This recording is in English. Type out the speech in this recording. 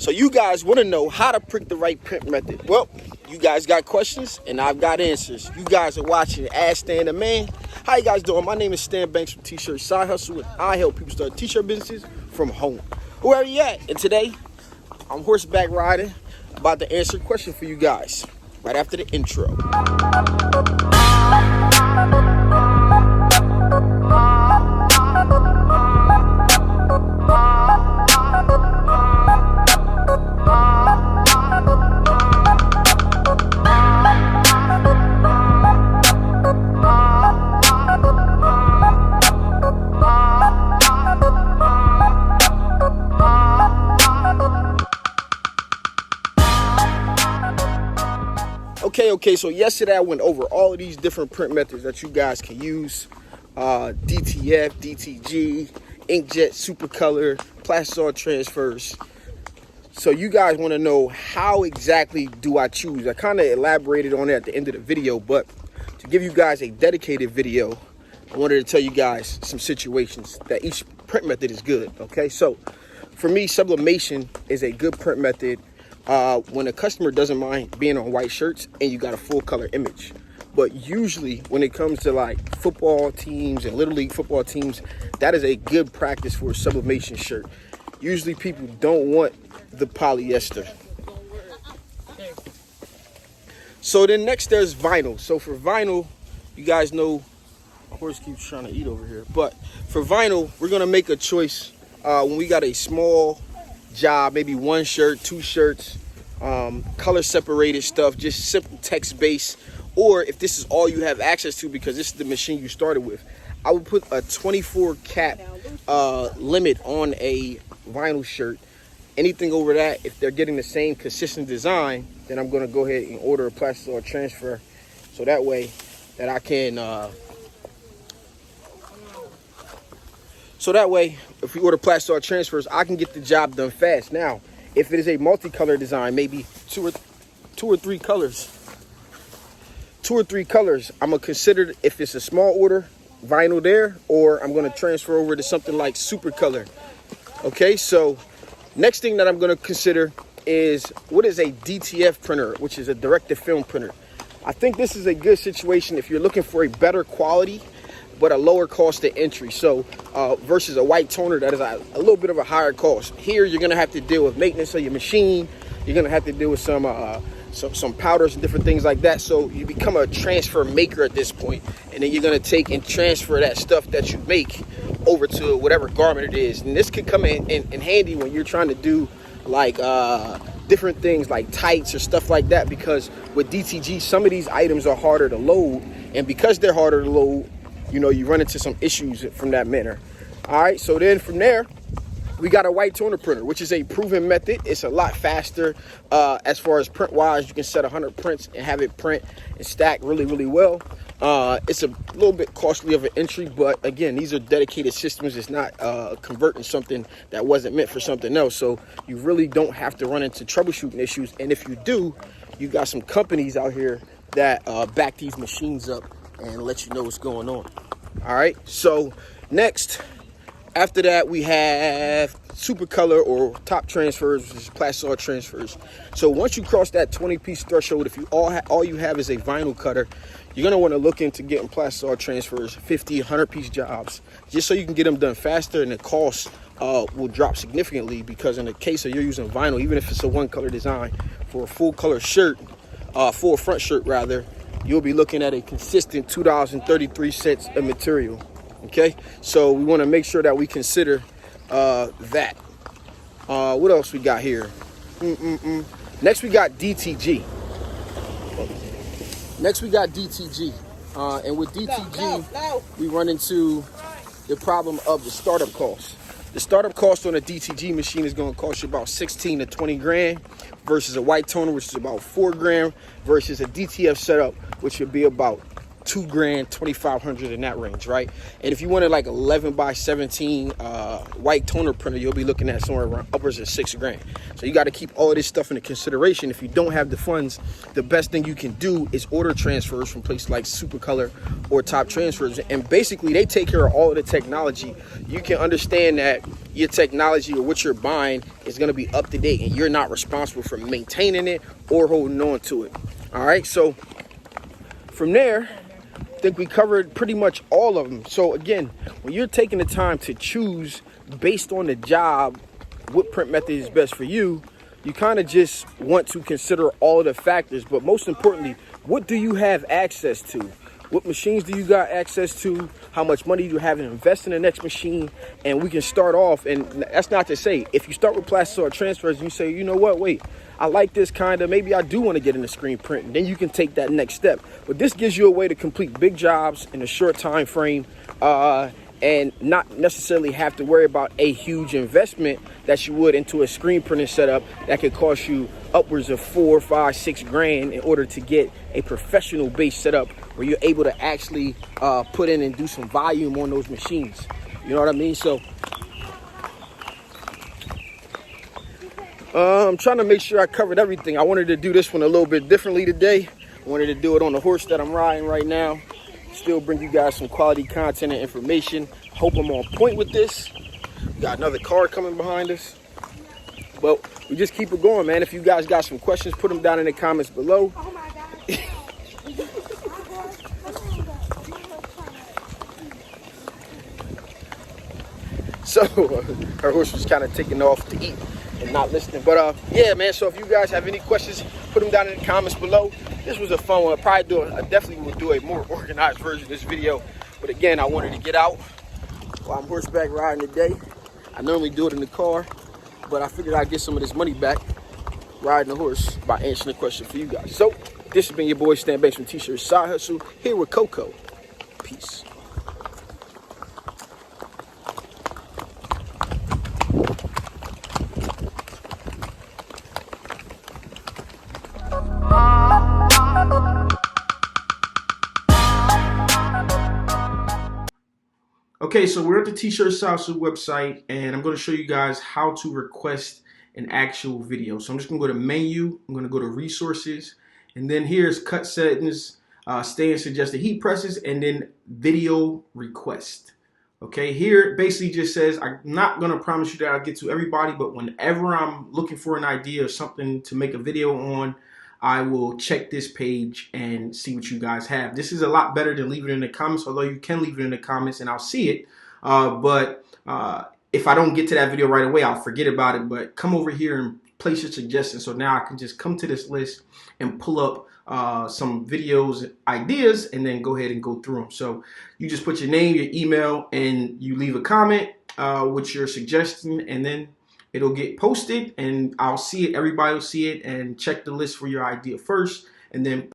So you guys want to know how to pick the right print method. Well, you guys got questions and I've got answers. You guys are watching Ask Stan the Man. How you guys doing? My name is Stan Banks from T-Shirt Side Hustle, and I help people start t-shirt businesses from home. Wherever you at. And today, I'm horseback riding, about to answer a question for you guys right after the intro. Okay, so yesterday I went over all of these different print methods that you guys can use. DTF, DTG, inkjet, supercolor, plastisol transfers. So you guys want to know how exactly do I choose? I kind of elaborated on it at the end of the video, but to give you guys a dedicated video, I wanted to tell you guys some situations that each print method is good, okay? So for me, sublimation is a good print method when a customer doesn't mind being on white shirts and you got a full color image. But usually when it comes to like football teams and little league football teams, that is a good practice for a sublimation shirt. Usually people don't want the polyester. So then next there's vinyl. So for vinyl, you guys know, my horse keeps trying to eat over here, but for vinyl, we're gonna make a choice when we got a small job, maybe one shirt, two shirts, color separated stuff, just simple text based, or if this is all you have access to because this is the machine you started with, I would put a 24 cap limit on a vinyl shirt. Anything over that, if they're getting the same consistent design, then I'm going to go ahead and order a plastisol transfer, so that way that I can if we order plastisol transfers, I can get the job done fast. Now, if it is a multicolor design, maybe two or three colors, I'm gonna consider if it's a small order, vinyl there, or I'm gonna transfer over to something like supercolor. Okay, so next thing that I'm gonna consider is what is a DTF printer, which is a direct-to-film printer. I think this is a good situation if you're looking for a better quality but a lower cost of entry. So versus a white toner that is a little bit of a higher cost. Here you're gonna have to deal with maintenance of your machine. You're gonna have to deal with some powders and different things like that. So you become a transfer maker at this point, and then you're gonna take and transfer that stuff that you make over to whatever garment it is. And this could come in handy when you're trying to do like different things like tights or stuff like that, because with DTG some of these items are harder to load, and because they're harder to load, you know, you run into some issues from that manner. All right, so then from there, we got a white toner printer, which is a proven method. It's a lot faster as far as print wise. You can set 100 prints and have it print and stack really, really well. It's a little bit costly of an entry, but again, these are dedicated systems. It's not converting something that wasn't meant for something else. So you really don't have to run into troubleshooting issues. And if you do, you got some companies out here that back these machines up and let you know what's going on. All right, so next, after that, we have supercolor or top transfers, which is plastisol transfers. So once you cross that 20-piece threshold, if you all you have is a vinyl cutter, you're gonna want to look into getting plastisol transfers, 50, 100-piece jobs, just so you can get them done faster, and the cost will drop significantly, because in the case of you're using vinyl, even if it's a one-color design, for a full color shirt, full front shirt rather, you'll be looking at a consistent $2.33 of material. Okay, so we want to make sure that we consider that. What else we got here? Next we got DTG. And with DTG, we run into the problem of the startup cost. The startup cost on a DTG machine is going to cost you about 16 to 20 grand versus a white toner, which is about 4 grand, versus a DTF setup, which would be about 2 grand, 2,500 in that range, right? And if you wanted like 11 by 17 white toner printer, you'll be looking at somewhere around upwards of 6 grand. So you got to keep all of this stuff into consideration. If you don't have the funds, the best thing you can do is order transfers from places like Supercolor or Top Transfers, and basically they take care of all of the technology. You can understand that your technology or what you're buying is going to be up to date, and you're not responsible for maintaining it or holding on to it. All right, so from there, I think we covered pretty much all of them. So again, when you're taking the time to choose based on the job what print method is best for you, you kind of just want to consider all of the factors. But most importantly, what do you have access to? What machines do you got access to? How much money do you have to invest in the next machine? And we can start off, and that's not to say, if you start with plastic or transfers and you say, you know what, wait, I like this kind of, maybe I do want to get into screen print, and then you can take that next step. But this gives you a way to complete big jobs in a short time frame, and not necessarily have to worry about a huge investment that you would into a screen printing setup that could cost you upwards of 4, 5, 6 grand in order to get a professional base setup where you're able to actually put in and do some volume on those machines. You know what I mean? So I'm trying to make sure I covered everything. I wanted to do this one a little bit differently today. I wanted to do it on the horse that I'm riding right now. Still bring you guys some quality content and information. Hope I'm on point with this. Got another car coming behind us. Well, we just keep it going, man. If you guys got some questions, put them down in the comments below. So her horse was kind of taking off to eat and not listening. But yeah, man, so if you guys have any questions, put them down in the comments below. This was a fun one. I definitely will do a more organized version of this video. But again, I wanted to get out while I'm horseback riding today. I normally do it in the car, but I figured I'd get some of this money back riding the horse by answering the question for you guys. So this has been your boy Stan Banks from T-Shirt Side Hustle, here with Coco. Peace. Okay, so we're at the T-Shirt Salsa website, and I'm going to show you guys how to request an actual video. So I'm just going to go to menu, I'm going to go to resources, and then here's cut settings, stay and suggested heat presses, and then video request. Okay, here it basically just says, I'm not going to promise you that I'll get to everybody, but whenever I'm looking for an idea or something to make a video on, I will check this page and see what you guys have. This is a lot better than leaving it in the comments, although you can leave it in the comments and I'll see it. But if I don't get to that video right away, I'll forget about it. But come over here and place your suggestions. So now I can just come to this list and pull up some videos, ideas, and then go ahead and go through them. So you just put your name, your email, and you leave a comment with your suggestion, and then it'll get posted and I'll see it. Everybody will see it and check the list for your idea first, and then